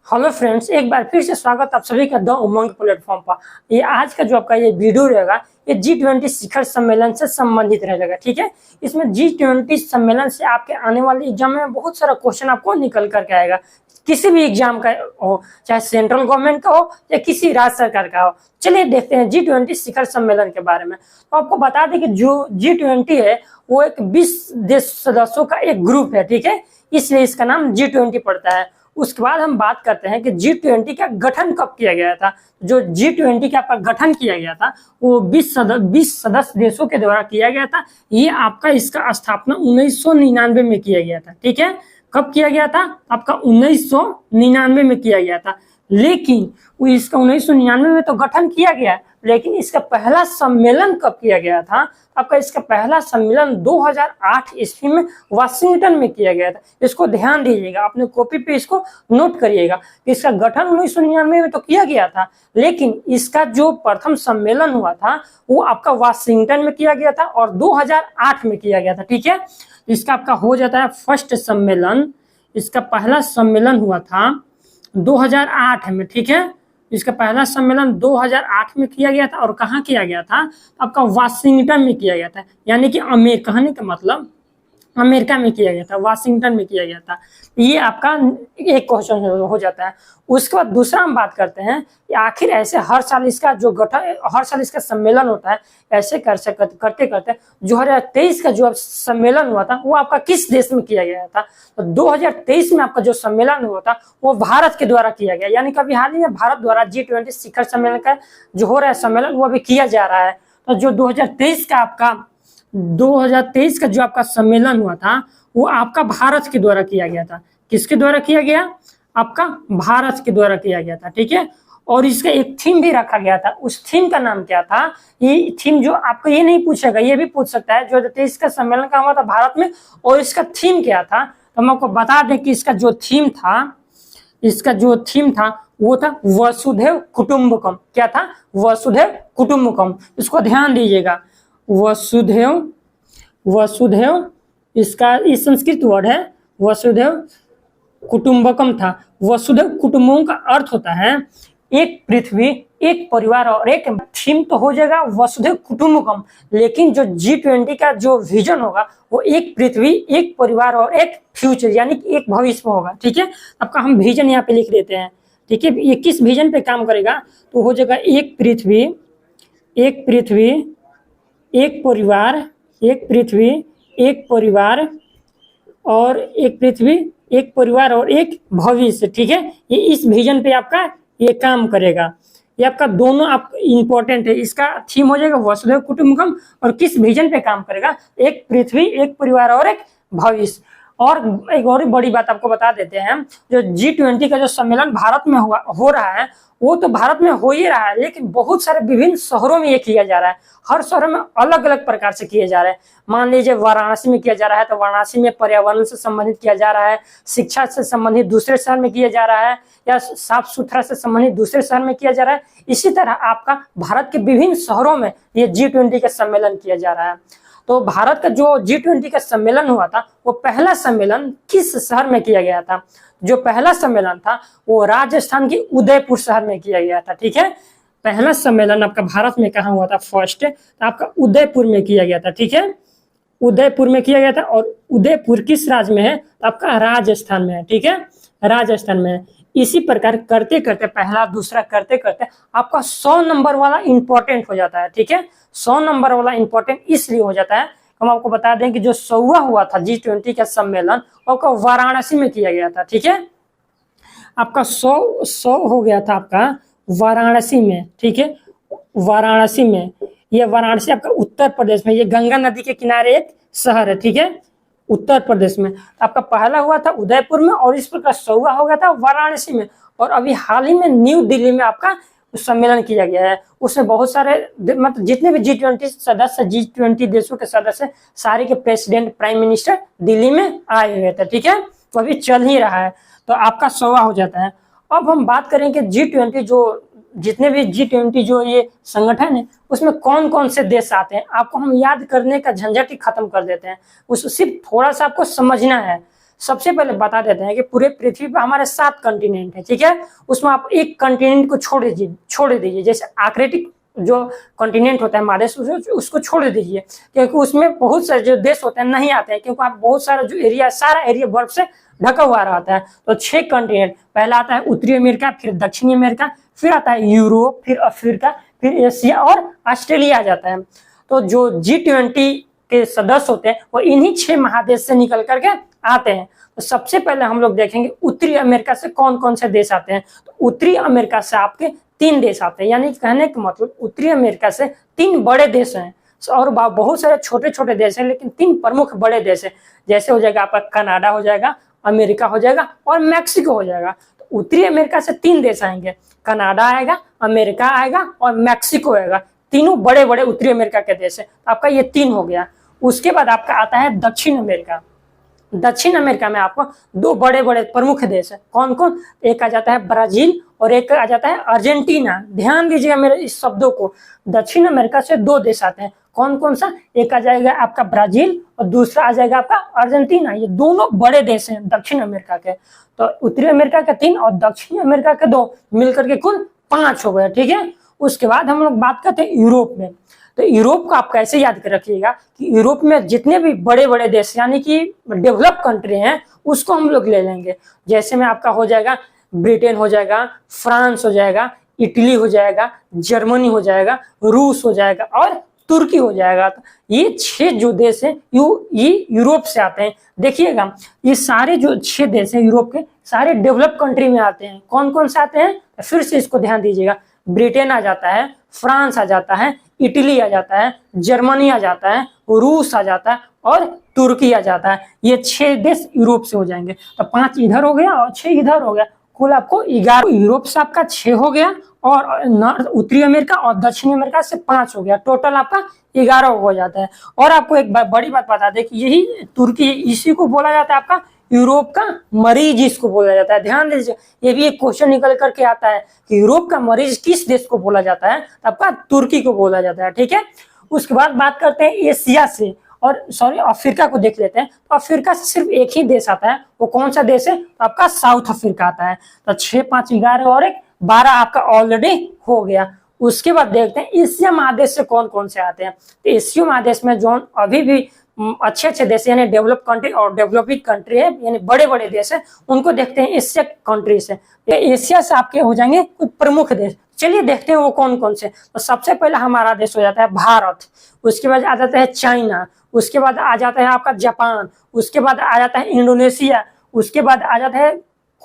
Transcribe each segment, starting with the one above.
Hello friends, एक बार फिर से स्वागत आप सभी का द उमंग प्लेटफॉर्म पर। ये आज का जो आपका ये वीडियो रहेगा ये G20 शिखर सम्मेलन से संबंधित रहेगा। ठीक है, इसमें G20 सम्मेलन से आपके आने वाले एग्जाम में बहुत सारा क्वेश्चन आपको निकल करके आएगा। किसी भी एग्जाम का हो, चाहे सेंट्रल गवर्नमेंट का हो या किसी राज्य सरकार का हो। चलिए देखते हैं G20 शिखर सम्मेलन के बारे में। तो आपको बता दें कि जो G20 है वो एक 20 देश सदस्यों का एक ग्रुप है। ठीक है, इसलिए इसका नाम G20 पड़ता है। उसके बाद हम बात करते हैं कि G20 का गठन कब किया गया था। जो G20 का आपका गठन किया गया था वो 20 सदस्य देशों के द्वारा किया गया था। ये आपका इसका स्थापना 1999 में किया गया था। ठीक है, कब किया गया था? आपका 1999 में किया गया था। लेकिन वो इसका 1999 में तो गठन किया गया, लेकिन इसका पहला सम्मेलन कब किया गया था? आपका इसका पहला सम्मेलन 2008 ईस्वी में वाशिंगटन में किया गया था। इसको ध्यान दीजिएगा, अपने कॉपी पे इसको नोट करिएगा। इसका गठन 1999 में तो किया गया था, लेकिन इसका जो प्रथम सम्मेलन हुआ था वो आपका वाशिंगटन में किया गया था और 2008 में किया गया था। ठीक है, इसका आपका हो जाता है फर्स्ट सम्मेलन। इसका पहला सम्मेलन हुआ था 2008 में। ठीक है, इसका पहला सम्मेलन 2008 में किया गया था और कहाँ किया गया था? आपका वाशिंगटन में किया गया था, यानी कि अमेरिका, कहने का मतलब अमेरिका में किया गया था, वाशिंगटन में किया गया था। ये आपका एक क्वेश्चन हो जाता है। उसके बाद दूसरा हम बात करते हैं कि आखिर ऐसे हर साल इसका सम्मेलन होता है। ऐसे करते करते 2023 का जो सम्मेलन हुआ था वो आपका किस देश में किया गया था? तो 2023 में आपका जो सम्मेलन हुआ था वो भारत के द्वारा किया गया, यानी कभी हाल ही में भारत द्वारा G20 शिखर सम्मेलन का जो हो रहा है सम्मेलन वो अभी किया जा रहा है। तो जो 2023 का जो आपका सम्मेलन हुआ था वो आपका भारत के द्वारा किया गया था। किसके द्वारा किया गया? आपका भारत के द्वारा किया गया था। ठीक है, और इसका एक थीम भी रखा गया था। उस थीम का नाम क्या था? ये थीम जो आपको ये नहीं पूछेगा, ये भी पूछ सकता है। 2023 का सम्मेलन का हुआ था भारत में और इसका थीम क्या था? तो हम आपको बता दें कि इसका जो थीम था वो था वसुधैव कुटुंबकम। क्या था? वसुधैव कुटुंबकम। इसको ध्यान दीजिएगा, वसुधैव इसका इस संस्कृत वर्ड है, वसुधैव कुटुंबकम था। वसुधैव कुटुंबकम का अर्थ होता है एक पृथ्वी, एक परिवार और एक। थीम तो हो जाएगा वसुधैव कुटुंबकम, लेकिन जो G20 का जो विजन होगा वो एक पृथ्वी, एक परिवार और एक फ्यूचर, यानी कि एक भविष्य में होगा। ठीक है, आपका हम विजन यहाँ पे लिख देते हैं। ठीक है, ये किस विजन पे काम करेगा? तो हो जाएगा एक पृथ्वी, एक परिवार, एक पृथ्वी, एक परिवार और एक पृथ्वी, एक परिवार और एक भविष्य। ठीक है, ये इस विजन पे आपका ये काम करेगा। ये आपका दोनों आप इंपॉर्टेंट है। इसका थीम हो जाएगा वसुधैव कुटुंबकम और किस विजन पे काम करेगा? एक पृथ्वी, एक परिवार और एक भविष्य। और एक और बड़ी बात आपको बता देते हैं, जो G20 का जो सम्मेलन भारत में हो रहा है वो तो भारत में हो ही रहा है, लेकिन बहुत सारे विभिन्न शहरों में ये किया जा रहा है। हर शहरों में अलग अलग प्रकार से किए जा रहे हैं। मान लीजिए वाराणसी में किया जा रहा है तो वाराणसी में पर्यावरण से संबंधित किया जा रहा है, शिक्षा से संबंधित दूसरे शहर में किया जा रहा है, या साफ सुथरा से संबंधित दूसरे शहर में किया जा रहा है। इसी तरह आपका भारत के विभिन्न शहरों में ये G20 का सम्मेलन किया जा रहा है। तो भारत का जो G20 का सम्मेलन हुआ था वो पहला सम्मेलन किस शहर में किया गया था? जो पहला सम्मेलन था वो राजस्थान के उदयपुर शहर में किया गया था। ठीक है, पहला सम्मेलन आपका भारत में कहाँ हुआ था? फर्स्ट तो आपका उदयपुर में किया गया था। ठीक है, उदयपुर में किया गया था। और उदयपुर किस राज्य में है? आपका राजस्थान में है। ठीक है, राजस्थान में है। इसी प्रकार करते करते पहला दूसरा करते करते आपका 100 नंबर वाला इंपॉर्टेंट हो जाता है। ठीक है, 100 नंबर वाला इंपॉर्टेंट इसलिए हो जाता है, हम आपको बता दें कि जो 100वां हुआ था G20 का सम्मेलन आपका वाराणसी में किया गया था। ठीक है, आपका 100 हो गया था आपका वाराणसी में। ठीक है, वाराणसी में, ये वाराणसी आपका उत्तर प्रदेश में, ये गंगा नदी के किनारे एक शहर है। ठीक है, उत्तर प्रदेश में। आपका पहला हुआ था उदयपुर में और इस प्रकार 100वां हो गया था वाराणसी में। और अभी हाल ही में न्यू दिल्ली में आपका सम्मेलन किया गया है। उसमें बहुत सारे मतलब जितने भी G20 सदस्य, G20 देशों के सदस्य, सारे के प्रेसिडेंट, प्राइम मिनिस्टर दिल्ली में आए हुए थे। ठीक है, तो अभी चल ही रहा है, तो आपका 100वां हो जाता है। अब हम बात करेंगे G20 जो जितने भी G20 जो ये संगठन है उसमें कौन कौन से देश आते हैं, आपको हम याद करने का झंझट ही खत्म कर देते हैं। उस सिर्फ थोड़ा सा आपको समझना है। सबसे पहले बता देते हैं कि पूरे पृथ्वी पर हमारे 7 कॉन्टिनेंट है, ठीक है। उसमें आप एक कॉन्टिनेंट को छोड़ दीजिए, जैसे आर्कटिक जो कॉन्टिनेंट होता है महादेश उसको छोड़ दीजिए, क्योंकि उसमें बहुत सारे जो देश होते हैं नहीं आते हैं, क्योंकि आप बहुत सारा जो एरिया सारा एरिया बर्फ से ढका हुआ रहता है। तो 6 कॉन्टिनेंट, पहला आता है उत्तरी अमेरिका, फिर दक्षिणी अमेरिका, फिर आता है यूरोप, फिर अफ्रीका, फिर एशिया और ऑस्ट्रेलिया आ जाता है। तो जो G20 के सदस्य होते हैं वो इन्हीं 6 महादेश से निकल करके आते हैं। तो सबसे पहले हम लोग देखेंगे उत्तरी अमेरिका से कौन कौन से देश आते हैं। तो उत्तरी अमेरिका से आपके 3 देश आते हैं, यानी कहने का मतलब उत्तरी अमेरिका से 3 बड़े देश हैं और बहुत सारे छोटे छोटे देश हैं, लेकिन 3 प्रमुख बड़े देश हैं। जैसे हो जाएगा आपका कनाडा हो जाएगा, अमेरिका हो जाएगा और मैक्सिको हो जाएगा। तो उत्तरी अमेरिका से 3 देश आएंगे, कनाडा आएगा, अमेरिका आएगा और मैक्सिको आएगा। तीनों बड़े बड़े उत्तरी अमेरिका के देश है। आपका ये 3 हो गया। उसके बाद आपका आता है दक्षिण अमेरिका। दक्षिण अमेरिका में आपको 2 बड़े बड़े प्रमुख देश है। कौन कौन? एक आ जाता है ब्राजील और एक आ जाता है अर्जेंटीना। ध्यान दीजिएगा मेरे इस शब्दों को। दक्षिण अमेरिका से 2 देश आते हैं। कौन कौन सा? एक आ जाएगा आपका ब्राजील और दूसरा आ जाएगा आपका अर्जेंटीना। ये दोनों बड़े देश हैं दक्षिण अमेरिका के। तो उत्तरी अमेरिका के 3 और दक्षिण अमेरिका के 2 मिलकर के कुल 5 हो गए, ठीक है। उसके बाद हम लोग बात करते हैं यूरोप में। तो यूरोप को आप कैसे याद कर रखिएगा कि यूरोप में जितने भी बड़े बड़े देश यानी कि डेवलप कंट्री हैं उसको हम लोग ले लेंगे। जैसे में आपका हो जाएगा ब्रिटेन हो जाएगा, फ्रांस हो जाएगा, इटली हो जाएगा, जर्मनी हो जाएगा, रूस हो जाएगा और तुर्की हो जाएगा। तो ये 6 जो देश हैं ये यूरोप से आते हैं। देखिएगा ये सारे जो 6 देश हैं यूरोप के सारे डेवलप कंट्री में आते हैं। कौन कौन से आते हैं? फिर से इसको ध्यान दीजिएगा। ब्रिटेन आ जाता है, फ्रांस आ जाता है, इटली आ जाता है, जर्मनी आ जाता है, रूस आ जाता है और तुर्की आ जाता है। ये 6 देश यूरोप से हो जाएंगे। तो 5 इधर हो गया और 6 इधर हो गया, कुल आपको 11। यूरोप से आपका 6 हो गया और उत्तरी अमेरिका और दक्षिणी अमेरिका से 5 हो गया। टोटल आपका 11 हो जाता है। और आपको एक बड़ी बात बता दें कि यही तुर्की, इसी को बोला जाता है आपका यूरोप का मरीज, इसको बोला जाता है। ध्यान दीजिए, ये भी एक क्वेश्चन निकल करके आता है कि यूरोप का मरीज किस देश को बोला जाता है? आपका तुर्की को बोला जाता है, ठीक है। उसके बाद बात करते हैं एशिया से और अफ्रीका को देख लेते हैं। तो अफ्रीका से सिर्फ एक ही देश आता है, वो कौन सा देश है? तो आपका साउथ अफ्रीका आता है। तो 6, 5, 11 और 1, 12 आपका ऑलरेडी हो गया। उसके बाद देखते हैं एशिया महादेश से कौन कौन से आते हैं। तो एशिया महादेश में जो अभी भी अच्छे अच्छे देश यानी डेवलप कंट्री और डेवलपिंग कंट्री है यानी बड़े बड़े देश है, उनको देखते हैं एशिया कंट्री से। एशिया से आपके हो जाएंगे कुछ प्रमुख देश। चलिए देखते हैं वो कौन कौन से। तो सबसे पहले हमारा देश हो जाता है भारत, उसके बाद आ जाता है चाइना, उसके बाद आ जाता है आपका जापान, उसके बाद आ जाता है इंडोनेशिया, उसके बाद आ जाता है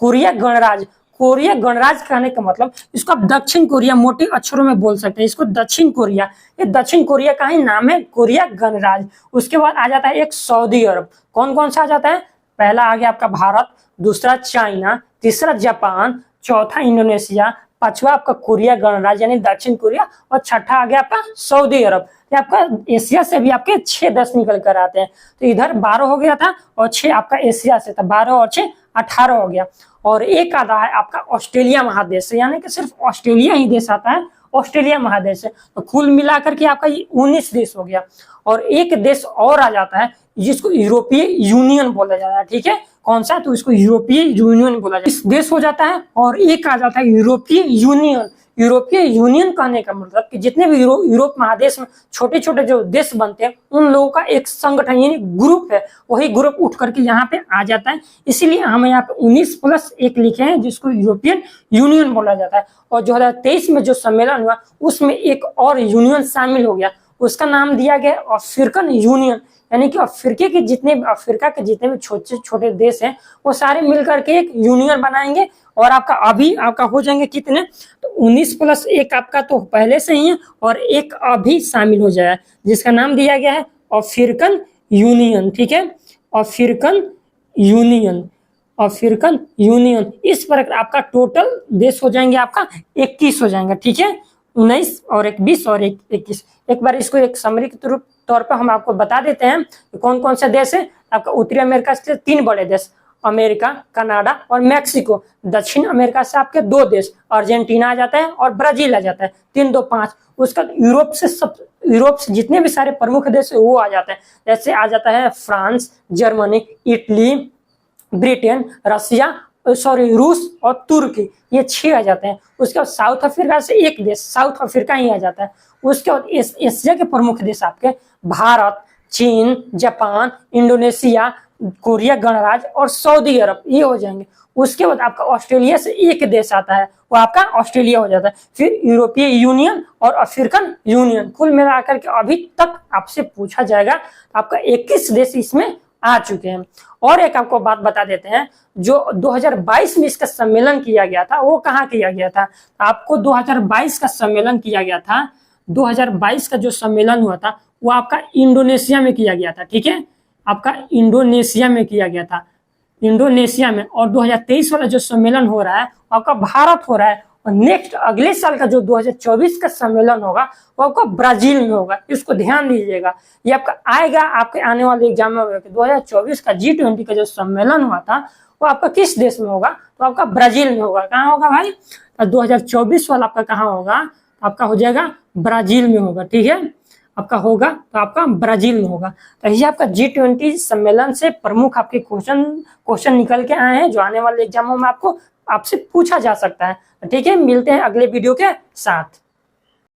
कोरिया गणराज्य। कोरिया गणराज्य कहने का मतलब इसको आप दक्षिण कोरिया मोटे अक्षरों में बोल सकते हैं, इसको दक्षिण कोरिया। ये दक्षिण कोरिया का ही नाम है, कोरिया गणराज्य। उसके बाद आ जाता है एक सऊदी अरब। कौन कौन सा आ जाता है? पहला आ गया आपका भारत, दूसरा चाइना, तीसरा जापान, चौथा इंडोनेशिया, 5वां आपका कोरिया गणराज्य यानी दक्षिण कोरिया और 6ठा आ गया आपका सऊदी अरब। आपका एशिया से भी आपके 6 देश निकल कर आते हैं। तो इधर 12 हो गया था और 6 आपका एशिया से था, 12 और 6 18 हो गया। और एक आता है आपका ऑस्ट्रेलिया महादेश से, यानी कि सिर्फ ऑस्ट्रेलिया ही देश आता है, ऑस्ट्रेलिया महादेश है। तो कुल मिलाकर के आपका 19 देश हो गया। और एक देश और आ जाता है जिसको यूरोपीय यूनियन बोला जाता है, ठीक है। कौन सा? तो इसको यूरोपीय यूनियन बोला जाता है। इस देश हो जाता है और एक आ जाता है यूरोपीय यूनियन। यूरोपीय यूनियन कहने का मतलब कि जितने भी यूरोप महादेश में छोटे छोटे जो देश बनते हैं उन लोगों का एक संगठन यानी ग्रुप है, वही ग्रुप उठ करके यहाँ पे आ जाता है। इसीलिए हम यहाँ पे 19+1 लिखे हैं जिसको यूरोपियन यूनियन बोला जाता है। और 2023 में जो सम्मेलन हुआ उसमें एक और यूनियन शामिल हो गया, उसका नाम दिया गया अफ्रीकन यूनियन। यानी कि अफ्रीका के जितने भी छोटे छोटे देश हैं वो सारे मिलकर के एक यूनियन बनाएंगे। और आपका हो जाएंगे कितने? तो 19+1 आपका तो पहले से ही है और एक अभी शामिल हो जाए जिसका नाम दिया गया है अफ्रीकन यूनियन, ठीक है। African union. इस पर आपका टोटल देश हो जाएंगे आपका 21 हो जाएंगे, ठीक है। 19 और 21 और 21। एक बार इसको एक समरी के तौर पर हम आपको बता देते हैं कि कौन कौन से देश है। आपका उत्तरी अमेरिका से 3 बड़े देश, अमेरिका, कनाडा और मैक्सिको। दक्षिण अमेरिका से आपके 2 देश, अर्जेंटीना आ जाता है और ब्राजील आ जाता है। 3, 2, 5। उसका यूरोप से जितने भी सारे प्रमुख देश है वो आ जाते हैं। जैसे आ जाता है फ्रांस, जर्मनी, इटली, ब्रिटेन, रसिया, सॉरी रूस और तुर्की, ये 6 आ जाते हैं। उसके बाद साउथ अफ्रीका से एक देश साउथ अफ्रीका ही आ जाता है। उसके बाद एशिया के प्रमुख देश आपके भारत, चीन, जापान, इंडोनेशिया, कोरिया गणराज्य और सऊदी अरब, ये हो जाएंगे। उसके बाद आपका ऑस्ट्रेलिया से एक देश आता है, वो आपका ऑस्ट्रेलिया हो जाता है। फिर यूरोपीय यूनियन और अफ्रीकन यूनियन, कुल मिलाकर के अभी तक आपसे पूछा जाएगा तो आपका 21 देश इसमें आ चुके हैं। और एक आपको बात बता देते हैं, जो 2022 में इसका सम्मेलन किया गया था वो कहाँ किया गया था। आपको 2022 का सम्मेलन किया गया था, 2022 का जो सम्मेलन हुआ था वो आपका इंडोनेशिया में किया गया था। ठीक है, आपका इंडोनेशिया में किया गया था, इंडोनेशिया में। और 2023 वाला जो सम्मेलन हो रहा है वो आपका भारत हो रहा है। और नेक्स्ट अगले साल का जो 2024 का सम्मेलन होगा वो आपका ब्राजील में होगा। इसको ध्यान दीजिएगा, ये आपका आएगा आपके आने वाले एग्जाम में। 2024 का G20 का जो सम्मेलन हुआ था वो आपका किस देश में होगा, तो आपका ब्राजील में होगा। कहाँ होगा भाई, तो 2024 वाला आपका कहाँ होगा, आपका हो जाएगा ब्राजील में होगा। ठीक है, आपका होगा तो आपका ब्राजील में होगा। तो ये आपका G20 सम्मेलन से प्रमुख आपके क्वेश्चन निकल के आए हैं, जो आने वाले एग्जामों में आपको आपसे पूछा जा सकता है। ठीक है, मिलते हैं अगले वीडियो के साथ।